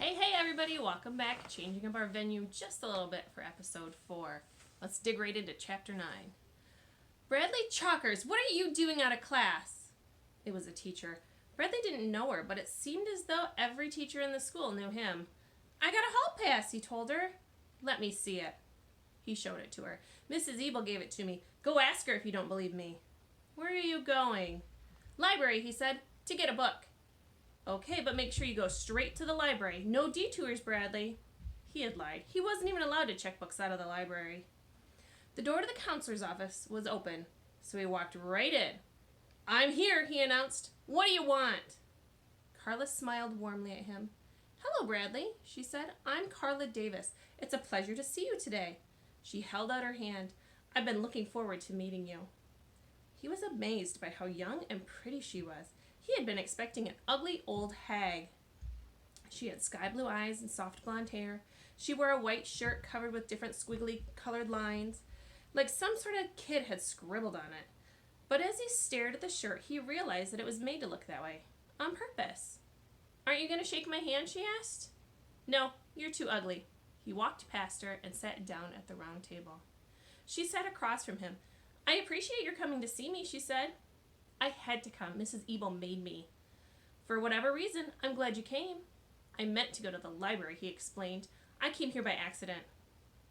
Hey everybody, welcome back. Changing up our venue just a little bit for episode 4. Let's dig right into chapter 9. Bradley Chalkers, what are you doing out of class? It was a teacher. Bradley didn't know her, but it seemed as though every teacher in the school knew him. I got a hall pass, he told her. Let me see it. He showed it to her. Mrs. Ebel gave it to me. Go ask her if you don't believe me. Where are you going? Library, he said, to get a book. Okay, but make sure you go straight to the library. No detours, Bradley. He had lied. He wasn't even allowed to check books out of the library. The door to the counselor's office was open, so he walked right in. I'm here, he announced. What do you want? Carla smiled warmly at him. Hello, Bradley, she said. I'm Carla Davis. It's a pleasure to see you today. She held out her hand. I've been looking forward to meeting you. He was amazed by how young and pretty she was. He had been expecting an ugly old hag. She had sky blue eyes and soft blonde hair. She wore a white shirt covered with different squiggly colored lines, like some sort of kid had scribbled on it. But as he stared at the shirt, he realized that it was made to look that way, on purpose. Aren't you going to shake my hand, she asked. No, you're too ugly. He walked past her and sat down at the round table. She sat across from him. I appreciate your coming to see me, she said. I had to come. Mrs. Ebel made me. For whatever reason, I'm glad you came. I meant to go to the library, he explained. I came here by accident.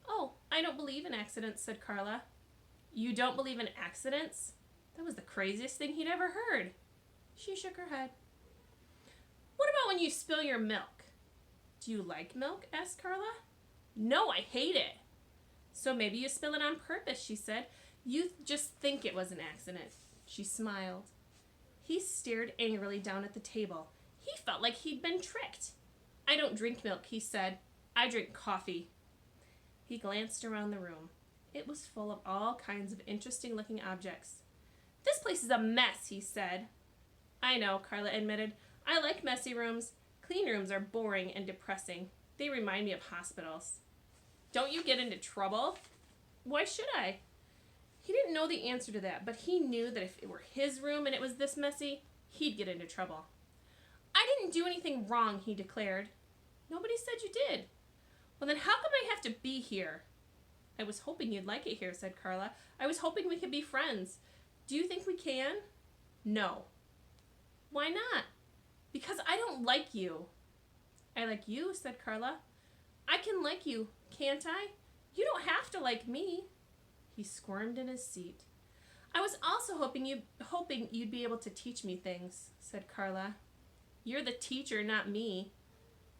Oh, I don't believe in accidents, said Carla. You don't believe in accidents? That was the craziest thing he'd ever heard. She shook her head. What about when you spill your milk? Do you like milk? Asked Carla. No, I hate it. So maybe you spill it on purpose, she said. You just think it was an accident. She smiled. He stared angrily down at the table. He felt like he'd been tricked. I don't drink milk, he said. I drink coffee. He glanced around the room. It was full of all kinds of interesting-looking objects. This place is a mess, he said. I know, Carla admitted. I like messy rooms. Clean rooms are boring and depressing. They remind me of hospitals. Don't you get into trouble? Why should I? He didn't know the answer to that, but he knew that if it were his room and it was this messy, he'd get into trouble. I didn't do anything wrong, he declared. Nobody said you did. Well, then how come I have to be here? I was hoping you'd like it here, said Carla. I was hoping we could be friends. Do you think we can? No. Why not? Because I don't like you. I like you, said Carla. I can like you, can't I? You don't have to like me. He squirmed in his seat. I was also hoping you'd be able to teach me things, said Carla. You're the teacher, not me.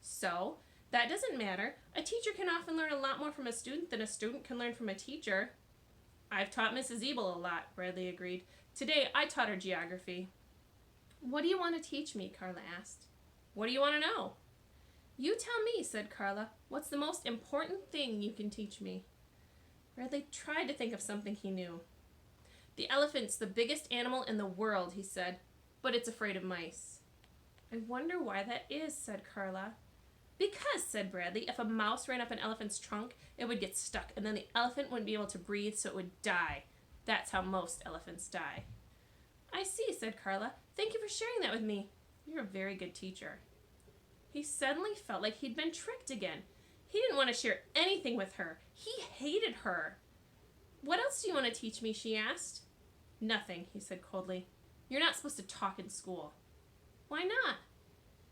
So, that doesn't matter. A teacher can often learn a lot more from a student than a student can learn from a teacher. I've taught Mrs. Ebel a lot, Bradley agreed. Today, I taught her geography. What do you want to teach me? Carla asked. What do you want to know? You tell me, said Carla. What's the most important thing you can teach me? Bradley tried to think of something he knew. The elephant's the biggest animal in the world, he said, but it's afraid of mice. I wonder why that is, said Carla. Because, said Bradley, if a mouse ran up an elephant's trunk, it would get stuck, and then the elephant wouldn't be able to breathe, so it would die. That's how most elephants die. I see, said Carla. Thank you for sharing that with me. You're a very good teacher. He suddenly felt like he'd been tricked again. He didn't want to share anything with her. He hated her. What else do you want to teach me? She asked. Nothing, he said coldly. You're not supposed to talk in school. Why not?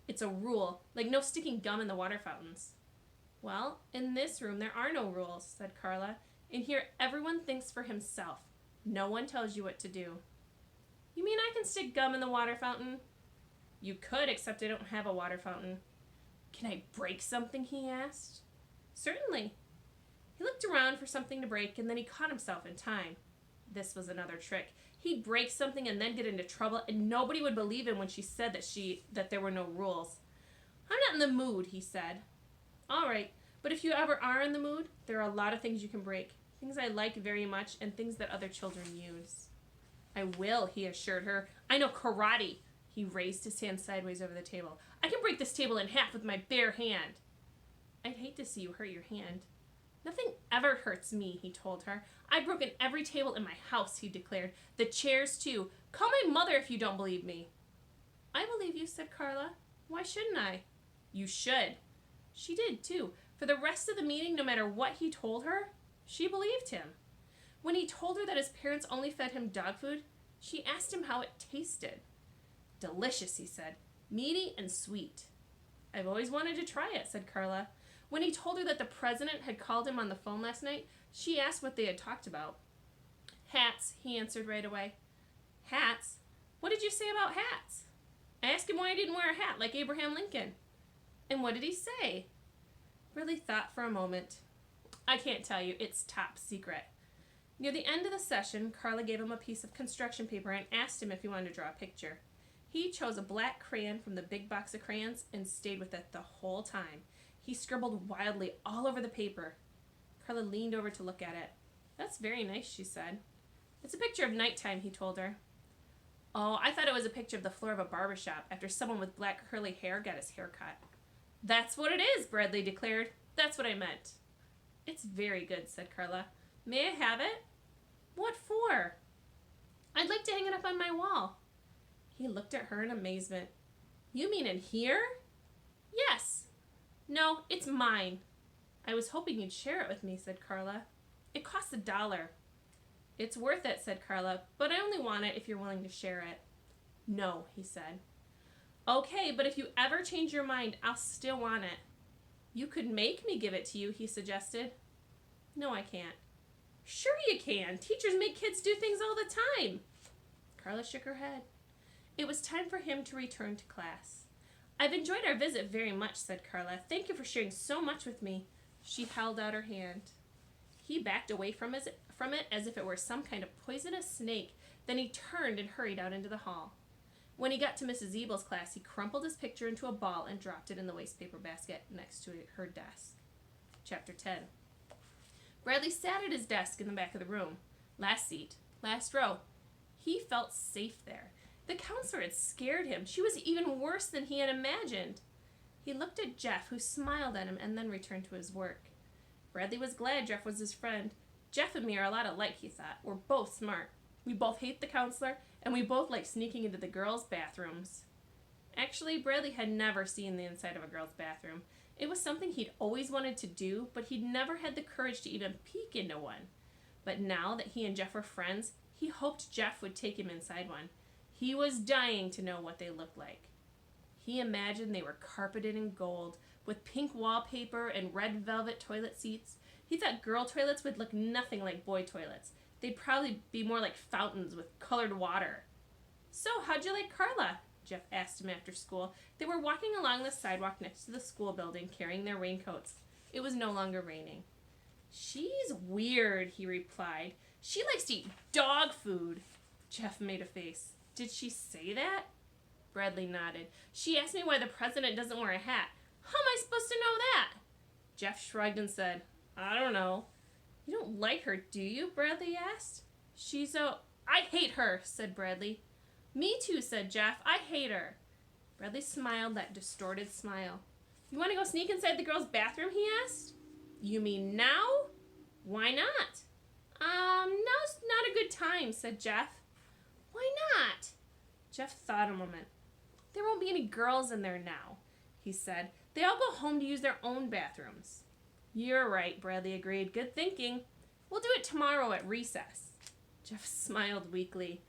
It's a rule, like no sticking gum in the water fountains. Well, in this room there are no rules, said Carla. In here everyone thinks for himself. No one tells you what to do. You mean I can stick gum in the water fountain? You could, except I don't have a water fountain. Can I break something? He asked. Certainly. He looked around for something to break, and then he caught himself in time. This was another trick. He'd break something and then get into trouble, and nobody would believe him when she said that there were no rules. I'm not in the mood, he said. All right, but if you ever are in the mood, there are a lot of things you can break. Things I like very much, and things that other children use. I will, he assured her. I know karate. He raised his hand sideways over the table. I can break this table in half with my bare hand. I'd hate to see you hurt your hand. Nothing ever hurts me, he told her. I've broken every table in my house, he declared. The chairs, too. Call my mother if you don't believe me. I believe you, said Carla. Why shouldn't I? You should. She did, too. For the rest of the meeting, no matter what he told her, she believed him. When he told her that his parents only fed him dog food, she asked him how it tasted. Delicious, he said. Meaty and sweet. I've always wanted to try it, said Carla. When he told her that the president had called him on the phone last night, she asked what they had talked about. Hats, he answered right away. Hats? What did you say about hats? I asked him why I didn't wear a hat like Abraham Lincoln. And what did he say? Bradley thought for a moment. I can't tell you. It's top secret. Near the end of the session, Carla gave him a piece of construction paper and asked him if he wanted to draw a picture. He chose a black crayon from the big box of crayons and stayed with it the whole time. He scribbled wildly all over the paper. Carla leaned over to look at it. That's very nice, she said. It's a picture of nighttime, he told her. Oh, I thought it was a picture of the floor of a barber shop after someone with black curly hair got his hair cut. That's what it is, Bradley declared. That's what I meant. It's very good, said Carla. May I have it? What for? I'd like to hang it up on my wall. He looked at her in amazement. You mean in here? Yes. No, it's mine. I was hoping you'd share it with me, said Carla. It costs $1. It's worth it, said Carla, but I only want it if you're willing to share it. No, he said. Okay, but if you ever change your mind, I'll still want it. You could make me give it to you, he suggested. No, I can't. Sure you can. Teachers make kids do things all the time. Carla shook her head. It was time for him to return to class. I've enjoyed our visit very much, said Carla. Thank you for sharing so much with me. She held out her hand. He backed away from it as if it were some kind of poisonous snake. Then he turned and hurried out into the hall. When he got to Mrs. Ebel's class, he crumpled his picture into a ball and dropped it in the wastepaper basket next to her desk. Chapter 10. Bradley sat at his desk in the back of the room. Last seat, last row. He felt safe there. The counselor had scared him. She was even worse than he had imagined. He looked at Jeff, who smiled at him and then returned to his work. Bradley was glad Jeff was his friend. Jeff and me are a lot alike, he thought. We're both smart. We both hate the counselor, and we both like sneaking into the girls' bathrooms. Actually, Bradley had never seen the inside of a girl's bathroom. It was something he'd always wanted to do, but he'd never had the courage to even peek into one. But now that he and Jeff were friends, he hoped Jeff would take him inside one. He was dying to know what they looked like. He imagined they were carpeted in gold, with pink wallpaper and red velvet toilet seats. He thought girl toilets would look nothing like boy toilets. They'd probably be more like fountains with colored water. So, how'd you like Carla? Jeff asked him after school. They were walking along the sidewalk next to the school building, carrying their raincoats. It was no longer raining. She's weird, he replied. She likes to eat dog food. Jeff made a face. Did she say that? Bradley nodded. She asked me why the president doesn't wear a hat. How am I supposed to know that? Jeff shrugged and said, I don't know. You don't like her, do you? Bradley asked. I hate her, said Bradley. Me too, said Jeff. I hate her. Bradley smiled that distorted smile. You want to go sneak inside the girls' bathroom, he asked. You mean now? Why not? Now's not a good time, said Jeff. Why not? Jeff thought a moment. There won't be any girls in there now, he said. They all go home to use their own bathrooms. You're right, Bradley agreed. Good thinking. We'll do it tomorrow at recess. Jeff smiled weakly.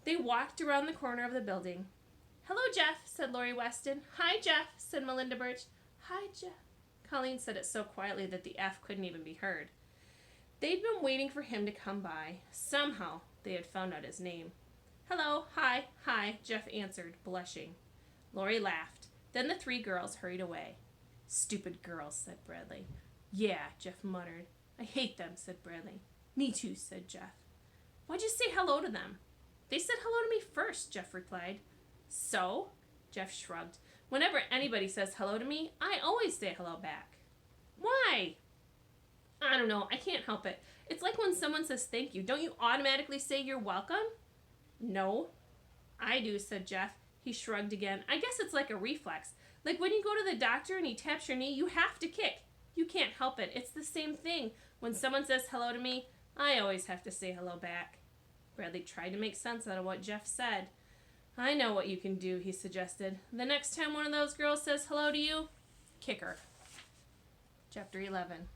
They walked around the corner of the building. Hello, Jeff, said Lori Weston. Hi, Jeff, said Melinda Birch. Hi, Jeff. Colleen said it so quietly that the F couldn't even be heard. They'd been waiting for him to come by. Somehow, they had found out his name. Hello, hi, Jeff answered, blushing. Lori laughed. Then the three girls hurried away. Stupid girls, said Bradley. Yeah, Jeff muttered. I hate them, said Bradley. Me too, said Jeff. Why'd you say hello to them? They said hello to me first, Jeff replied. So? Jeff shrugged. Whenever anybody says hello to me, I always say hello back. Why? I don't know. I can't help it. It's like when someone says thank you. Don't you automatically say you're welcome? No. I do, said Jeff. He shrugged again. I guess it's like a reflex. Like when you go to the doctor and he taps your knee, you have to kick. You can't help it. It's the same thing. When someone says hello to me, I always have to say hello back. Bradley tried to make sense out of what Jeff said. I know what you can do, he suggested. The next time one of those girls says hello to you, kick her. Chapter 11.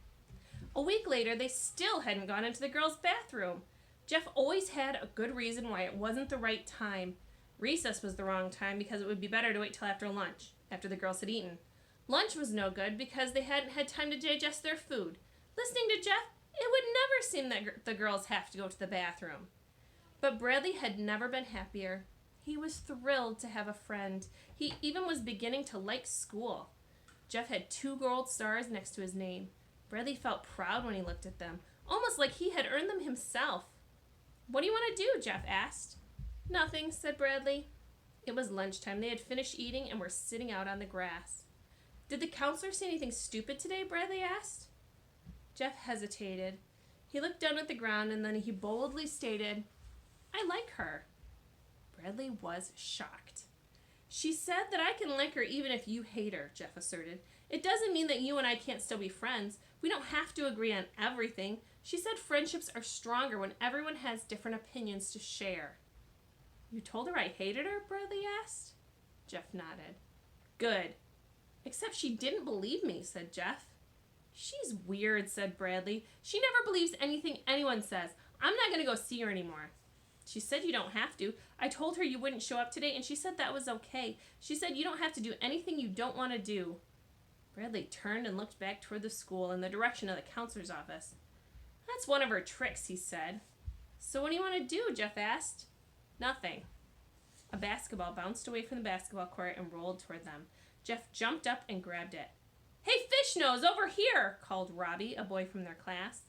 A week later, they still hadn't gone into the girls' bathroom. Jeff always had a good reason why it wasn't the right time. Recess was the wrong time because it would be better to wait till after lunch, after the girls had eaten. Lunch was no good because they hadn't had time to digest their food. Listening to Jeff, it would never seem that the girls have to go to the bathroom. But Bradley had never been happier. He was thrilled to have a friend. He even was beginning to like school. Jeff had 2 gold stars next to his name. Bradley felt proud when he looked at them, almost like he had earned them himself. "What do you want to do?" Jeff asked. "Nothing," said Bradley. It was lunchtime. They had finished eating and were sitting out on the grass. "Did the counselor say anything stupid today?" Bradley asked. Jeff hesitated. He looked down at the ground and then he boldly stated, "I like her." Bradley was shocked. "She said that I can like her even if you hate her," Jeff asserted. "It doesn't mean that you and I can't still be friends. We don't have to agree on everything. She said friendships are stronger when everyone has different opinions to share." "You told her I hated her?" Bradley asked. Jeff nodded. "Good. Except she didn't believe me," said Jeff. "She's weird," said Bradley. "She never believes anything anyone says. I'm not going to go see her anymore." "She said you don't have to. I told her you wouldn't show up today, and she said that was okay. She said you don't have to do anything you don't want to do." Bradley turned and looked back toward the school in the direction of the counselor's office. "That's one of her tricks," he said. "So what do you want to do?" Jeff asked. "Nothing." A basketball bounced away from the basketball court and rolled toward them. Jeff jumped up and grabbed it. "Hey, Fish Nose, over here!" called Robbie, a boy from their class.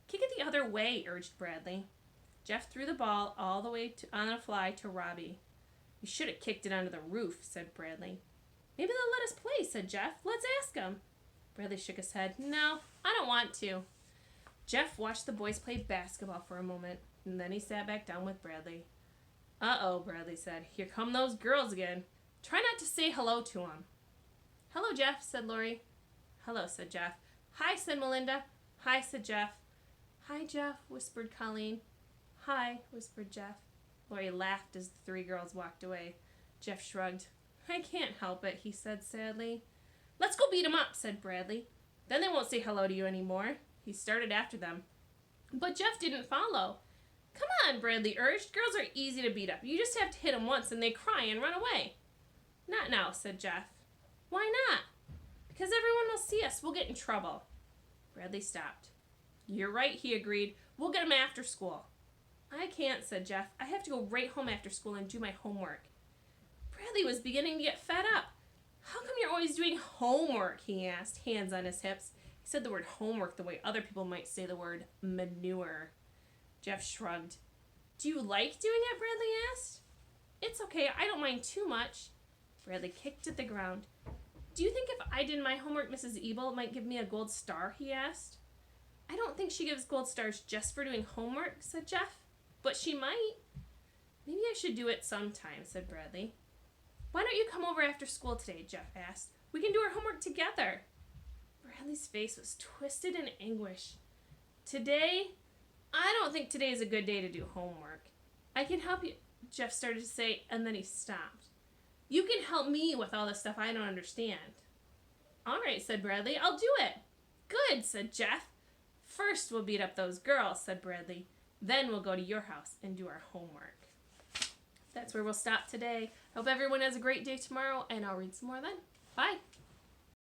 "Kick it the other way," urged Bradley. Jeff threw the ball all the way on a fly to Robbie. "You should have kicked it onto the roof," said Bradley. "Maybe they'll let us play," said Jeff. "Let's ask them." Bradley shook his head. "No, I don't want to." Jeff watched the boys play basketball for a moment, and then he sat back down with Bradley. "Uh-oh," Bradley said. "Here come those girls again. Try not to say hello to them." "Hello, Jeff," said Lori. "Hello," said Jeff. "Hi," said Melinda. "Hi," said Jeff. "Hi, Jeff," whispered Colleen. "Hi," whispered Jeff. Lori laughed as the 3 girls walked away. Jeff shrugged. "I can't help it," he said sadly. "Let's go beat 'em up," said Bradley. "Then they won't say hello to you anymore." He started after them. But Jeff didn't follow. "Come on," Bradley urged. "Girls are easy to beat up. You just have to hit them once and they cry and run away." "Not now," said Jeff. "Why not?" "Because everyone will see us. We'll get in trouble." Bradley stopped. "You're right," he agreed. "We'll get 'em after school." "I can't," said Jeff. "I have to go right home after school and do my homework." Bradley was beginning to get fed up. "How come you're always doing homework?" he asked, hands on his hips. He said the word homework the way other people might say the word manure. Jeff shrugged. "Do you like doing it?" Bradley asked. "It's okay. I don't mind too much." Bradley kicked at the ground. "Do you think if I did my homework, Mrs. Ebel might give me a gold star?" he asked. "I don't think she gives gold stars just for doing homework," said Jeff. "But she might." "Maybe I should do it sometime," said Bradley. "Why don't you come over after school today?" Jeff asked. "We can do our homework together." Bradley's face was twisted in anguish. "Today? I don't think today is a good day to do homework." "I can help you," Jeff started to say, and then he stopped. "You can help me with all the stuff I don't understand." "All right," said Bradley. "I'll do it." "Good," said Jeff. "First we'll beat up those girls," said Bradley. "Then we'll go to your house and do our homework." That's where we'll stop today. Hope everyone has a great day tomorrow, and I'll read some more then. Bye.